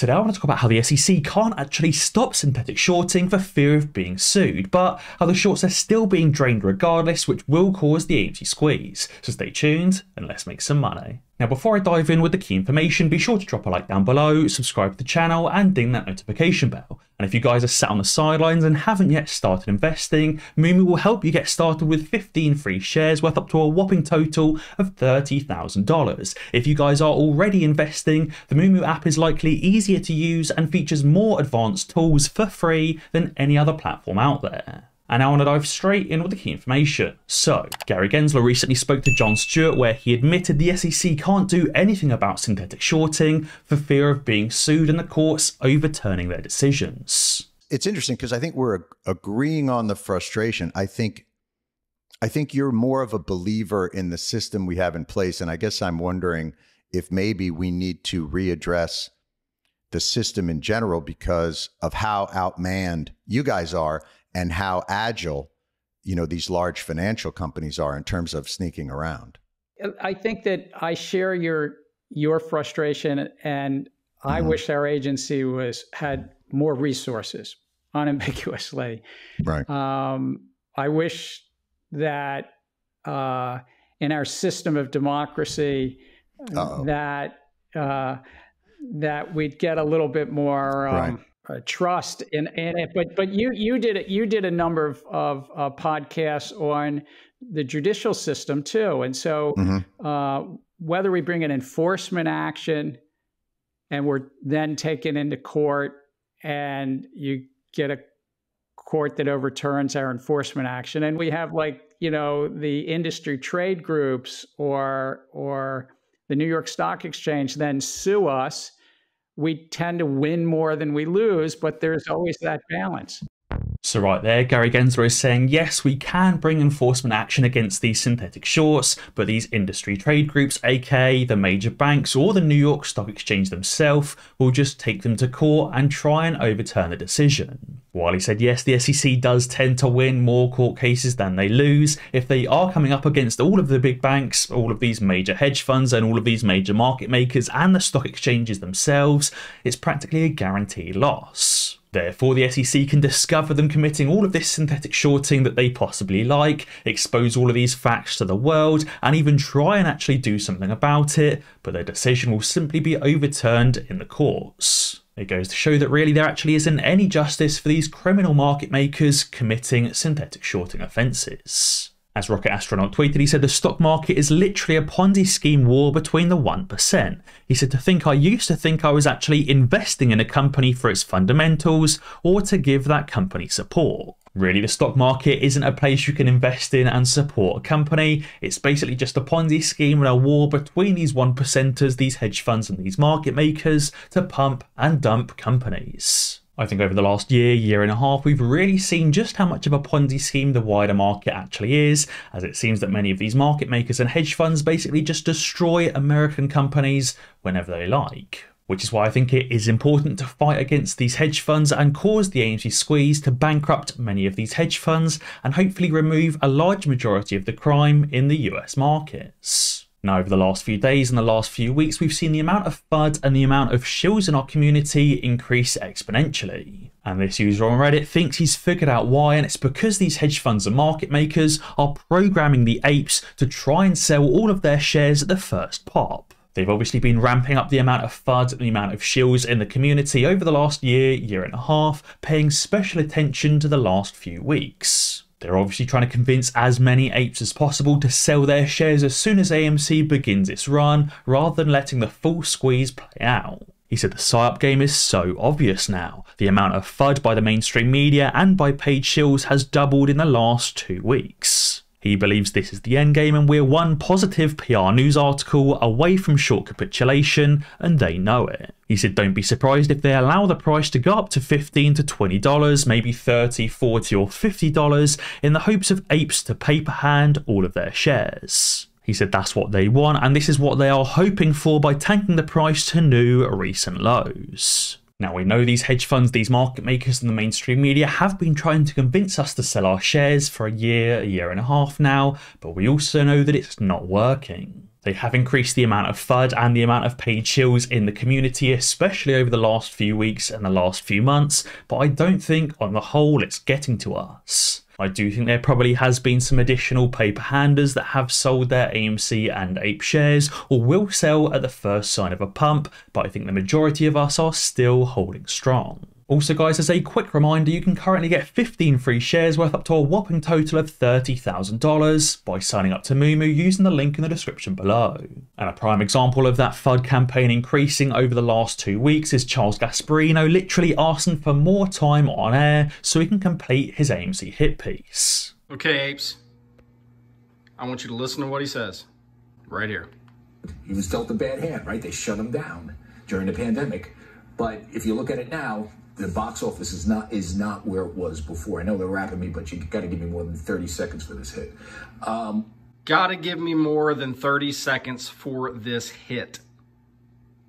Today I want to talk about how the SEC can't actually stop synthetic shorting for fear of being sued, but how the shorts are still being drained regardless, which will cause the AMC squeeze. So stay tuned and let's make some money. Now before I dive in with the key information, be sure to drop a like down below, subscribe to the channel and ding that notification bell. And if you guys are sat on the sidelines and haven't yet started investing, Moomoo will help you get started with 15 free shares worth up to a whopping total of $30,000. If you guys are already investing, the Moomoo app is likely easier to use and features more advanced tools for free than any other platform out there. And now I want to dive straight in with the key information. So, Gary Gensler recently spoke to Jon Stewart where he admitted the SEC can't do anything about synthetic shorting for fear of being sued and the courts overturning their decisions. It's interesting because I think we're agreeing on the frustration. I think you're more of a believer in the system we have in place. And I guess I'm wondering if maybe we need to readdress the system in general because of how outmanned you guys are and how agile, you know, these large financial companies are in terms of sneaking around. I think that I share your frustration, and I wish our agency had more resources, unambiguously. Right. I wish that in our system of democracy that we'd get a little bit more trust in it. But you did a number of podcasts on the judicial system too, and so whether we bring an enforcement action and we're then taken into court and you get a court that overturns our enforcement action, and we have, like, you know, the industry trade groups or the New York Stock Exchange then sue us, we tend to win more than we lose, but there's always that balance. So right there, Gary Gensler is saying, yes, we can bring enforcement action against these synthetic shorts, but these industry trade groups, aka the major banks or the New York Stock Exchange themselves, will just take them to court and try and overturn the decision. While he said, yes, the SEC does tend to win more court cases than they lose, if they are coming up against all of the big banks, all of these major hedge funds and all of these major market makers and the stock exchanges themselves, it's practically a guaranteed loss. Therefore, the SEC can discover them committing all of this synthetic shorting that they possibly like, expose all of these facts to the world, and even try and actually do something about it, but their decision will simply be overturned in the courts. It goes to show that really there actually isn't any justice for these criminal market makers committing synthetic shorting offences. As Rocket Astronaut tweeted, he said the stock market is literally a Ponzi scheme war between the 1%. He said, to think I used to think I was actually investing in a company for its fundamentals or to give that company support. Really, the stock market isn't a place you can invest in and support a company. It's basically just a Ponzi scheme and a war between these 1%ers, these hedge funds and these market makers to pump and dump companies. I think over the last year and a half, we've really seen just how much of a Ponzi scheme the wider market actually is, as it seems that many of these market makers and hedge funds basically just destroy American companies whenever they like. Which is why I think it is important to fight against these hedge funds and cause the AMC squeeze to bankrupt many of these hedge funds and hopefully remove a large majority of the crime in the US markets. Now, over the last few days and the last few weeks, we've seen the amount of FUD and the amount of shills in our community increase exponentially. And this user on Reddit thinks he's figured out why, and it's because these hedge funds and market makers are programming the apes to try and sell all of their shares at the first pop. They've obviously been ramping up the amount of FUD and the amount of shills in the community over the last year and a half, paying special attention to the last few weeks. They're obviously trying to convince as many apes as possible to sell their shares as soon as AMC begins its run, rather than letting the full squeeze play out. He said the psyop game is so obvious now. The amount of FUD by the mainstream media and by paid shills has doubled in the last 2 weeks. He believes this is the endgame and we're one positive PR news article away from short capitulation, and they know it. He said don't be surprised if they allow the price to go up to $15 to $20, maybe $30, $40 or $50 in the hopes of apes to paper hand all of their shares. He said that's what they want and this is what they are hoping for by tanking the price to new recent lows. Now, we know these hedge funds, these market makers and the mainstream media have been trying to convince us to sell our shares for a year and a half now, but we also know that it's not working. They have increased the amount of FUD and the amount of paid shills in the community, especially over the last few weeks and the last few months, but I don't think on the whole it's getting to us. I do think there probably has been some additional paper handlers that have sold their AMC and APE shares or will sell at the first sign of a pump, but I think the majority of us are still holding strong. Also guys, as a quick reminder, you can currently get 15 free shares worth up to a whopping total of $30,000 by signing up to Moomoo using the link in the description below. And a prime example of that FUD campaign increasing over the last 2 weeks is Charles Gasparino literally asking for more time on air so he can complete his AMC hit piece. Okay, apes, I want you to listen to what he says right here. He was dealt a bad hand, right? They shut him down during the pandemic. But if you look at it now, the box office is not where it was before. I know they're wrapping me, but you got to give me more than 30 seconds for this hit. Got to give me more than 30 seconds for this hit.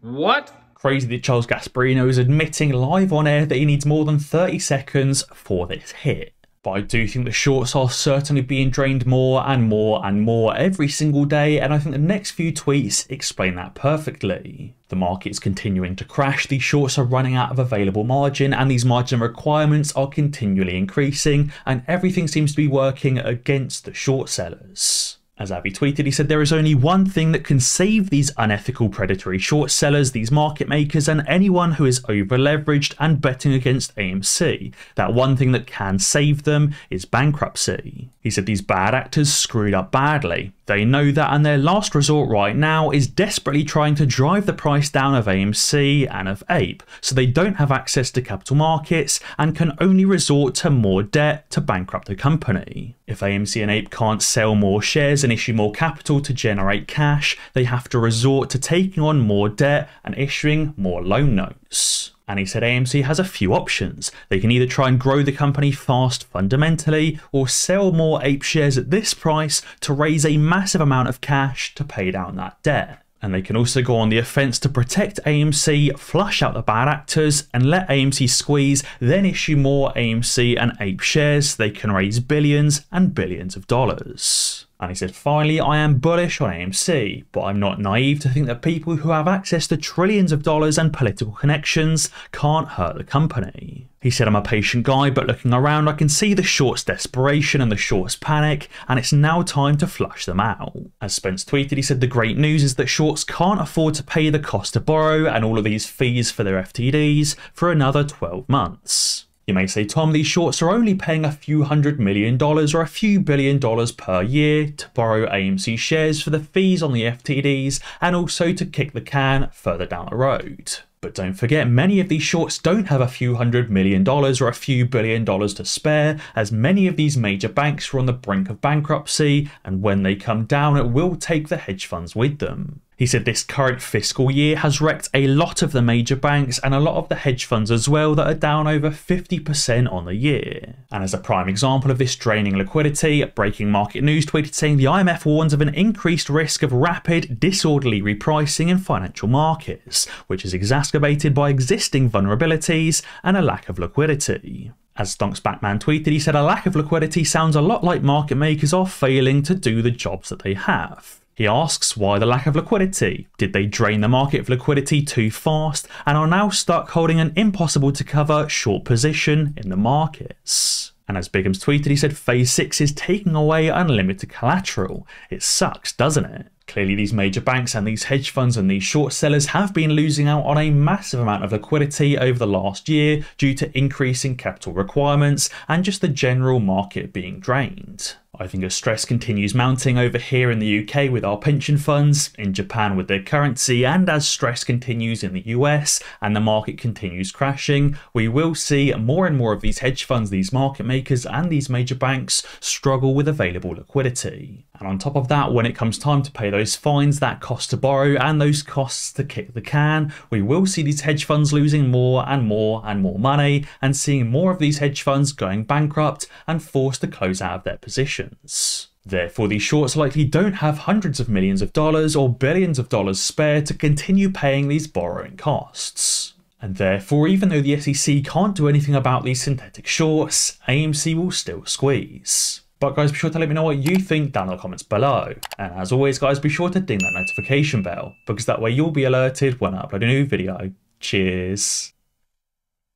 What? Crazy that Charles Gasparino is admitting live on air that he needs more than 30 seconds for this hit. But I do think the shorts are certainly being drained more and more and more every single day, and I think the next few tweets explain that perfectly. The market is continuing to crash, these shorts are running out of available margin, and these margin requirements are continually increasing, and everything seems to be working against the short sellers. As Abby tweeted, he said there is only one thing that can save these unethical predatory short sellers, these market makers, and anyone who is over leveraged and betting against AMC. That one thing that can save them is bankruptcy. He said these bad actors screwed up badly. They know that, and their last resort right now is desperately trying to drive the price down of AMC and of APE, so they don't have access to capital markets and can only resort to more debt to bankrupt the company. If AMC and APE can't sell more shares and issue more capital to generate cash, they have to resort to taking on more debt and issuing more loan notes. And he said AMC has a few options. They can either try and grow the company fast fundamentally or sell more APE shares at this price to raise a massive amount of cash to pay down that debt. And they can also go on the offense to protect AMC, flush out the bad actors, and let AMC squeeze, then issue more AMC and APE shares so they can raise billions and billions of dollars. And he said, finally, I am bullish on AMC, but I'm not naive to think that people who have access to trillions of dollars and political connections can't hurt the company. He said, I'm a patient guy, but looking around, I can see the shorts' desperation and the shorts' panic, and it's now time to flush them out. As Spence tweeted, he said, the great news is that shorts can't afford to pay the cost to borrow and all of these fees for their FTDs for another 12 months. You may say, Tom, these shorts are only paying a few $100 million or a few $1 billion per year to borrow AMC shares for the fees on the FTDs and also to kick the can further down the road. But don't forget, many of these shorts don't have a few $100 million or a few $1 billion to spare, as many of these major banks are on the brink of bankruptcy, and when they come down, it will take the hedge funds with them. He said this current fiscal year has wrecked a lot of the major banks and a lot of the hedge funds as well that are down over 50% on the year. And as a prime example of this draining liquidity, Breaking Market News tweeted saying the IMF warns of an increased risk of rapid, disorderly repricing in financial markets, which is exacerbated by existing vulnerabilities and a lack of liquidity. As Stonks Batman tweeted, he said a lack of liquidity sounds a lot like market makers are failing to do the jobs that they have. He asks why the lack of liquidity. Did they drain the market of liquidity too fast and are now stuck holding an impossible to cover short position in the markets? And as Bigham's tweeted, he said phase 6 is taking away unlimited collateral. It sucks, doesn't it? Clearly these major banks and these hedge funds and these short sellers have been losing out on a massive amount of liquidity over the last year due to increasing capital requirements and just the general market being drained. I think as stress continues mounting over here in the UK with our pension funds, in Japan with their currency, and as stress continues in the US and the market continues crashing, we will see more and more of these hedge funds, these market makers and these major banks struggle with available liquidity. And on top of that, when it comes time to pay those fines, that cost to borrow and those costs to kick the can, we will see these hedge funds losing more and more and more money and seeing more of these hedge funds going bankrupt and forced to close out of their positions. Therefore, these shorts likely don't have hundreds of millions of dollars or billions of dollars spare to continue paying these borrowing costs. And therefore, even though the SEC can't do anything about these synthetic shorts, AMC will still squeeze. But guys, be sure to let me know what you think down in the comments below. And as always guys, be sure to ding that notification bell, because that way you'll be alerted when I upload a new video. Cheers.